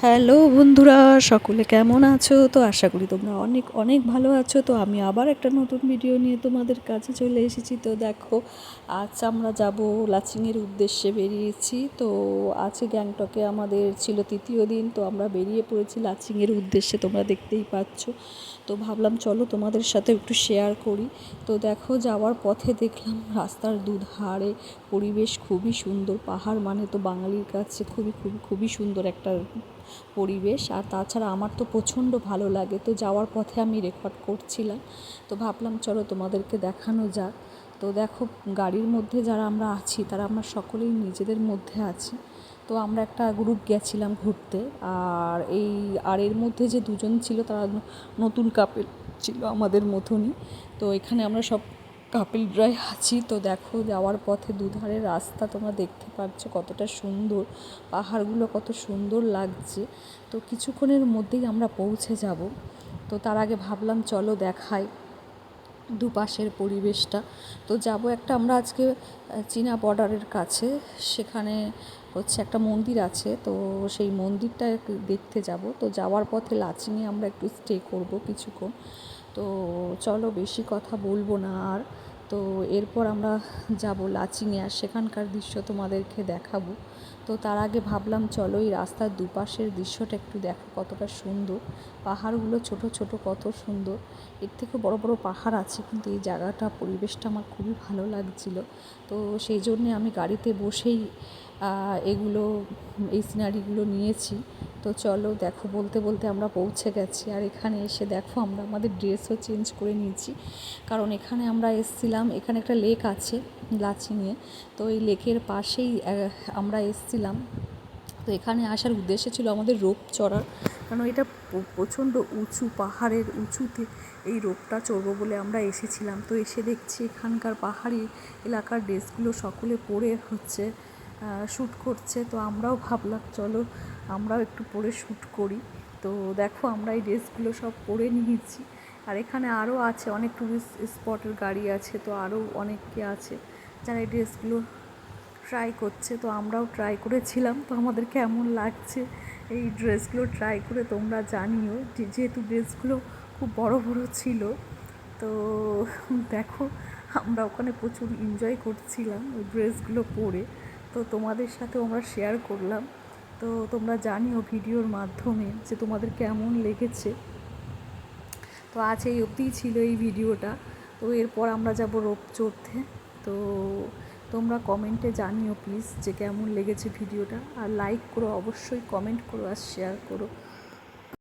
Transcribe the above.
Hello বন্ধুরা, সকলে কেমন আছো? তো আশা করি তোমরা অনেক অনেক ভালো আছো। তো আমি আবার একটা নতুন ভিডিও নিয়ে তোমাদের কাছে চলে এসেছি। তো দেখো, আজ আমরা যাব লাচিংয়ের উদ্দেশ্যে বেরিয়েছি। তো আজ গ্যাংটকে আমাদের ছিল তৃতীয় দিন। তো আমরা বেরিয়ে পড়েছি লাচিংয়ের উদ্দেশ্যে, তোমরা দেখতেই পাচ্ছ। তো ভাবলাম চলো তোমাদের সাথে একটু শেয়ার করি। তো দেখো, যাওয়ার পথে দেখলাম রাস্তার দুধারে পরিবেশ খুবই সুন্দর। পাহাড় মানে তো বাঙালির কাছে খুবই খুবই খুবই সুন্দর একটা পরিবেশ। আর তাছাড়া আমার তো প্রচণ্ড ভালো লাগে। তো যাওয়ার পথে আমি রেকর্ড করছিলাম। তো ভাবলাম চলো তোমাদেরকে দেখানো যাক। তো দেখো, গাড়ির মধ্যে যারা আমরা আছি তারা আমরা সকলেই নিজেদের মধ্যে আছি। তো আমরা একটা গ্রুপ গেছিলাম ঘুরতে। আর এর মধ্যে যে দুজন ছিল তারা নতুন কাপল ছিল আমাদের মতনই। তো এখানে আমরা সব কাপলরাই আছি। তো দেখো, যাওয়ার পথে দুধারে রাস্তা তোমরা দেখতে পাচ্ছ কতটা সুন্দর, পাহাড়গুলো কত সুন্দর লাগছে। তো কিছুক্ষণের মধ্যেই আমরা পৌঁছে যাব। তো তার আগে ভাবলাম চলো দেখাই দুপাশের পরিবেশটা। তো যাব একটা, আমরা আজকে চীনা বর্ডারের কাছে, সেখানে হচ্ছে একটা মন্দির আছে। তো সেই মন্দিরটা দেখতে যাব। তো যাওয়ার পথে লাচিংয়ে আমরা একটু স্টে করব কিছুক্ষণ। তো চলো, বেশি কথা বলবো না আর। তো এরপর আমরা যাব লাচিংয়ে, আর সেখানকার দৃশ্য তোমাদেরকে দেখাবো। তো তার আগে ভাবলাম চলো এই রাস্তার দুপাশের দৃশ্যটা একটু দেখো কতটা সুন্দর। পাহাড়গুলো ছোট ছোট কত সুন্দর। এর থেকে বড় বড় পাহাড় আছে, কিন্তু এই জায়গাটা পরিবেশটা আমার খুবই ভালো লাগছিল। তো সেই জন্যে আমি গাড়িতে বসেই এই সিনারিগুলো নিয়েছি। তো চলো দেখো, বলতে বলতে আমরা পৌঁছে গেছি। আর এখানে এসে দেখো, আমরা আমাদের ড্রেসও চেঞ্জ করে নিয়েছি, কারণ এখানে আমরা এসেছিলাম। এখানে একটা লেক আছে লাচিংয়ে। তো এই লেকের পাশেই আমরা এসেছিলাম। তো এখানে আসার উদ্দেশ্য ছিল আমাদের রোপ চড়ার, কারণ এটা প্রচণ্ড উঁচু, পাহাড়ের উঁচুতে এই রোপটা চড়বো বলে আমরা এসেছিলাম। তো এসে দেখছি এখানকার পাহাড়ি এলাকার ড্রেসগুলো সকলে পরে হচ্ছে শ্যুট করছে। তো আমরাও ভাবলাম চলো আমরাও একটু পরে শ্যুট করি। তো দেখো, আমরা এই ড্রেসগুলো সব পরে নিয়েছি। আর এখানে আরও আছে অনেক টুরিস্ট স্পটের গাড়ি আছে। তো আরও অনেকে আছে যারা এই ড্রেসগুলো ট্রাই করছে। তো আমরাও ট্রাই করেছিলাম। তো আমাদের কেমন লাগছে এই ড্রেসগুলো ট্রাই করে তোমরা জানিও, যেহেতু ড্রেসগুলো খুব বড় বড় ছিল। তো দেখো, আমরা ওখানে প্রচুর এনজয় করছিলাম ওই ড্রেসগুলো পরে। তো তোমাদের সাথেও আমরা শেয়ার করলাম। তো তোমরা জানিও ভিডিওর মাধ্যমে যে তোমাদের কেমন লেগেছে। তো আজ এই অবধিই ছিল এই ভিডিওটা। তো এরপর আমরা যাব রোপ চড়তে। তো তোমরা কমেন্টে জানিও প্লিজ যে কেমন লেগেছে ভিডিওটা। আর লাইক করো, অবশ্যই কমেন্ট করো আর শেয়ার করো।